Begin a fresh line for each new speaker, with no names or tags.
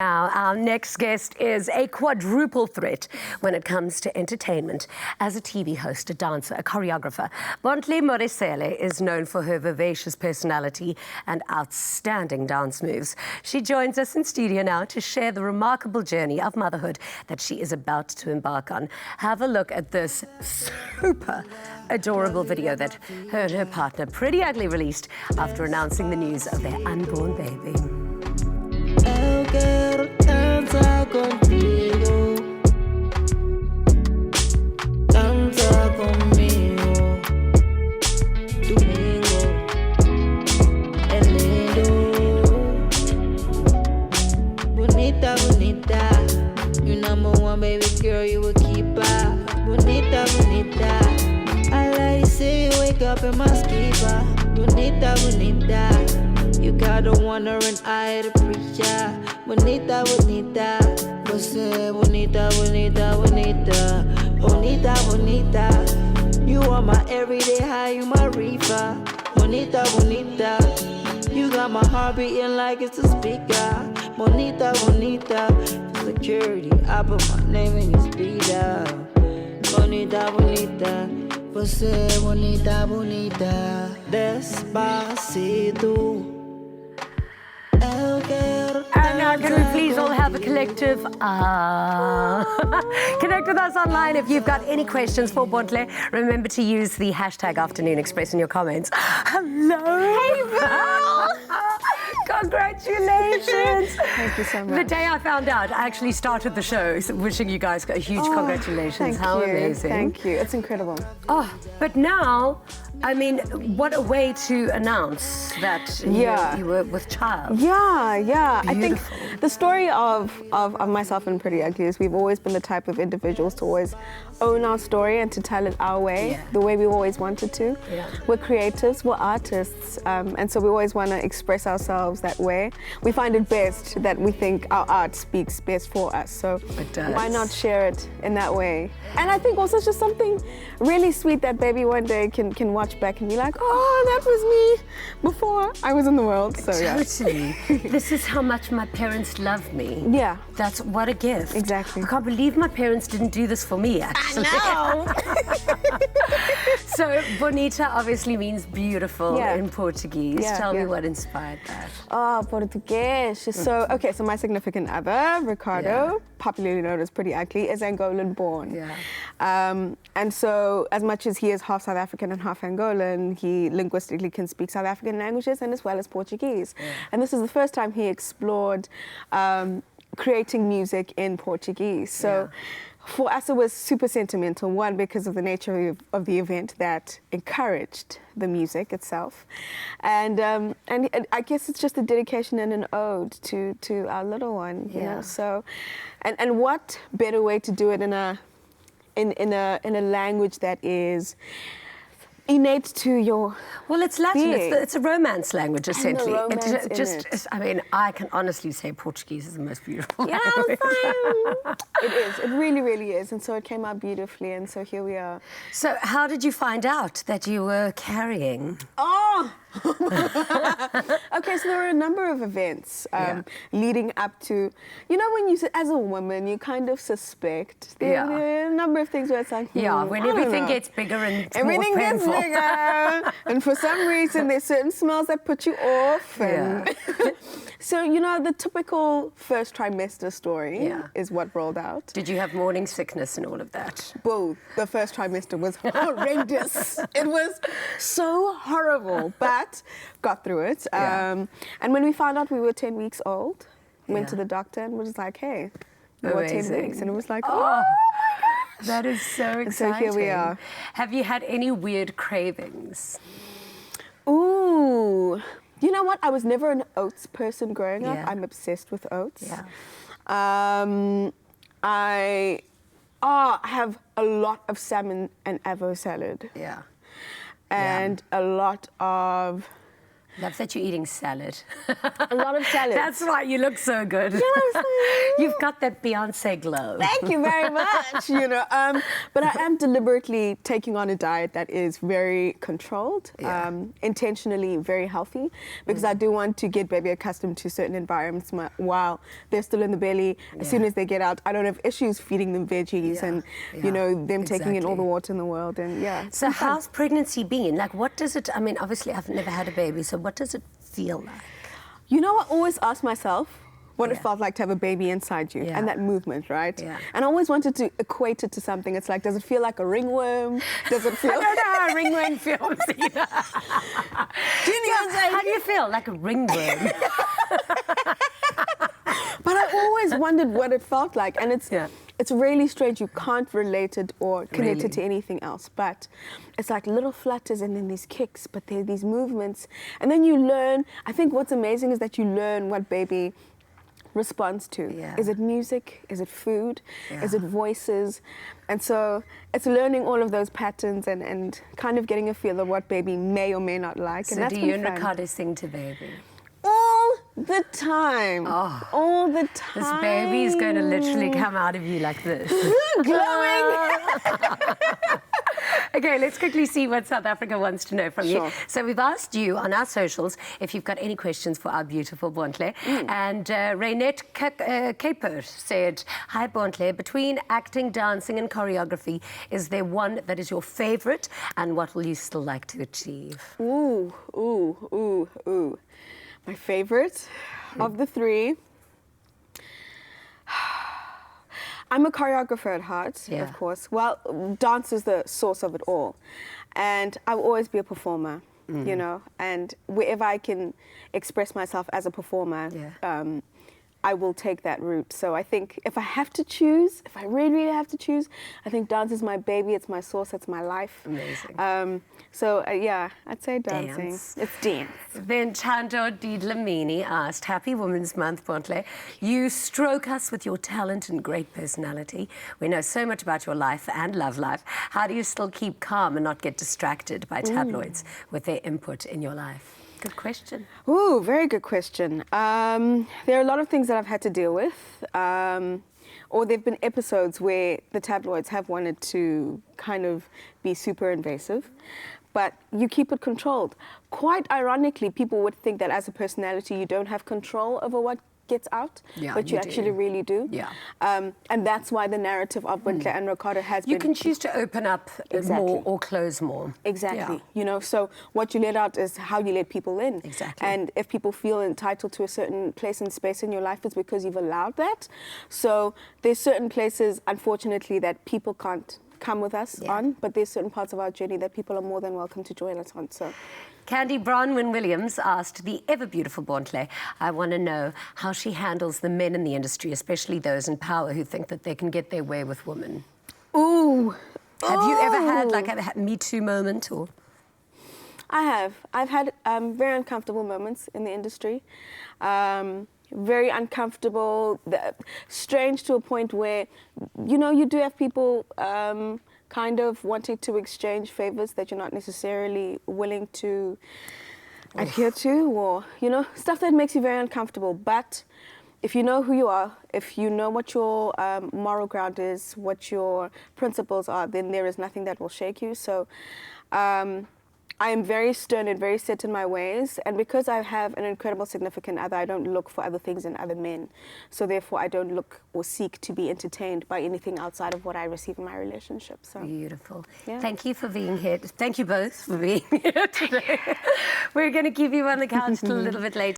Now, our next guest is a quadruple threat when it comes to entertainment. As a TV host, a dancer, a choreographer, Bontle Modiselle is known for her vivacious personality and outstanding dance moves. She joins us in studio now to share the remarkable journey of motherhood that she is about to embark on. Have a look at this super adorable video that her and her partner Pretty Ugly released after announcing the news of their unborn baby.
Eu quero dançar contigo, dança comigo. Domingo é lindo, bonita, bonita. You number one, baby girl, you a keeper. Bonita, bonita. I like to see you wake up in my skiba. Bonita, bonita. You got a wondering eye to preacher. Bonita, bonita. Você bonita, bonita, bonita. Bonita, bonita. You are my everyday high, you my reefer. Bonita, bonita. You got my heart beating like it's a speaker. Bonita, bonita. Security, I put my name in your speeder. Bonita, bonita. Você bonita, bonita. Despacito.
And now can we please all have a collective Connect with us online if you've got any questions for Bontle. Remember to use the hashtag Afternoon Express in your comments. Hello.
Hey, Val.
Congratulations.
Thank you so much.
The day I found out, I actually started the show wishing you guys a huge congratulations. How amazing.
Thank you. It's incredible.
Oh, but now, I mean, what a way to announce that you were with child.
Yeah.
Beautiful.
I think the story of myself and Pretty Ugly is we've always been the type of individuals to always own our story and to tell it our way, the way we always wanted to.
Yeah.
We're creatives, we're artists, and so we always want to express ourselves that way. We find it best that we think our art speaks best for us, so
It does.
why not share it in that way? And I think also it's just something really sweet that baby one day can watch back and be like, oh, that was me before I was in the world. So
Totally. This is how much my parents love me.
Yeah.
That's what a gift.
Exactly.
I can't believe my parents didn't do this for me, actually. So, bonita obviously means beautiful in Portuguese. Tell me what inspired that.
Oh, Portuguese. So my significant other, Ricardo, popularly known as Pretty Ugly, is Angolan born.
Yeah.
And so as much as he is half South African and half Angolan, he linguistically can speak South African languages and as well as Portuguese. Yeah. And this is the first time he explored creating music in Portuguese. So for us, it was super sentimental. One, because of the nature of the event that encouraged the music itself, and I guess it's just a dedication and an ode to our little one. You know. So, and what better way to do it in a language that is innate to your
it's Latin.
being.
It's a romance language, essentially.
And the romance in it.
I mean, I can honestly say Portuguese is the most beautiful
Yeah,
language.
It is. It really, really is. And so it came out beautifully. And so here we are.
So how did you find out that you were carrying?
Oh! Okay, so there were a number of events leading up to, when you, as a woman, you kind of suspect. There are a number of things where it's like,
when everything gets bigger and
everything
more
gets
painful.
bigger. And for some reason, there's certain smells that put you off. And so, the typical first trimester story is what rolled out.
Did you have morning sickness and all of that?
Well, the first trimester was horrendous. It was so horrible, but got through it. And when we found out we were 10 weeks old, went to the doctor and was like, hey, we were 10 weeks. And it was like, oh
that is so exciting.
And so here we are.
Have you had any weird cravings?
Ooh. You know what? I was never an oats person growing up. I'm obsessed with oats.
Yeah.
I have a lot of salmon and avo salad.
Yeah.
And a lot of
Love that you're eating salad.
A lot of salad.
That's why you look so good.
Yes.
You've got that Beyonce glow.
Thank you very much. But I am deliberately taking on a diet that is very controlled, intentionally very healthy, because I do want to get baby accustomed to certain environments while they're still in the belly. As soon as they get out, I don't have issues feeding them veggies and them taking in all the water in the world. And
So how's pregnancy been? Like, what does it? I mean, obviously I've never had a baby, so what does it feel like?
I always ask myself what it felt like to have a baby inside you and that movement, right?
Yeah.
And I always wanted to equate it to something. It's like, does it feel like a ringworm? Does it feel?
I don't know how a ringworm feels either. How do you feel? Like a ringworm?
But I always wondered what it felt like, and it's really strange. You can't relate it or connect it to anything else. But it's like little flutters and then these kicks, but there are these movements. And then you learn, I think what's amazing is that you learn what baby responds to. Is it music? Is it food? Is it voices? And so it's learning all of those patterns and kind of getting a feel of what baby may or may not like.
So
and that's
do you
been
and
fun.
Ricardo sing to baby?
All the time.
Oh,
all the time.
This baby is going to literally come out of you like this.
Glowing.
Okay, let's quickly see what South Africa wants to know from you. So we've asked you on our socials if you've got any questions for our beautiful Bontle. And Raynette Caper said, "Hi Bontle, between acting, dancing and choreography, is there one that is your favorite, and what will you still like to achieve?"
Ooh. My favorite of the three. I'm a choreographer at heart, of course. Well, dance is the source of it all. And I will always be a performer, and wherever I can express myself as a performer, I will take that route. So I think if I have to choose, if I really, really have to choose, I think dance is my baby, it's my source, it's my life.
Amazing.
I'd say dancing. It's dance.
Then Chando Di Dlamini asked, "Happy Women's Month, Bontle. You stroke us with your talent and great personality. We know so much about your life and love life. How do you still keep calm and not get distracted by tabloids with their input in your life?" Good question.
Ooh, very good question. There are a lot of things that I've had to deal with. Or there have been episodes where the tabloids have wanted to kind of be super invasive. But you keep it controlled. Quite ironically, people would think that as a personality, you don't have control over what gets out, but you actually really do. And that's why the narrative of Bontle and Ricardo has been...
You can choose to open up more or close more.
Exactly. So what you let out is how you let people in. And if people feel entitled to a certain place and space in your life, it's because you've allowed that. So there's certain places, unfortunately, that people can't come with us on, but there's certain parts of our journey that people are more than welcome to join us on. So
Candy Bronwyn-Williams asked the ever-beautiful Bontle, "I want to know how she handles the men in the industry, especially those in power who think that they can get their way with women."
Ooh.
Have you ever had like a Me Too moment? Or?
I have. I've had very uncomfortable moments in the industry. Very uncomfortable, strange to a point where, you do have people kind of wanting to exchange favors that you're not necessarily willing to adhere to, or, stuff that makes you very uncomfortable. But if you know who you are, if you know what your moral ground is, what your principles are, then there is nothing that will shake you. So I am very stern and very set in my ways, and because I have an incredible significant other, I don't look for other things in other men. So therefore, I don't look or seek to be entertained by anything outside of what I receive in my relationship. So
beautiful. Thank you for being here. Thank you both for being here today. We're going to keep you on the couch till a little bit later.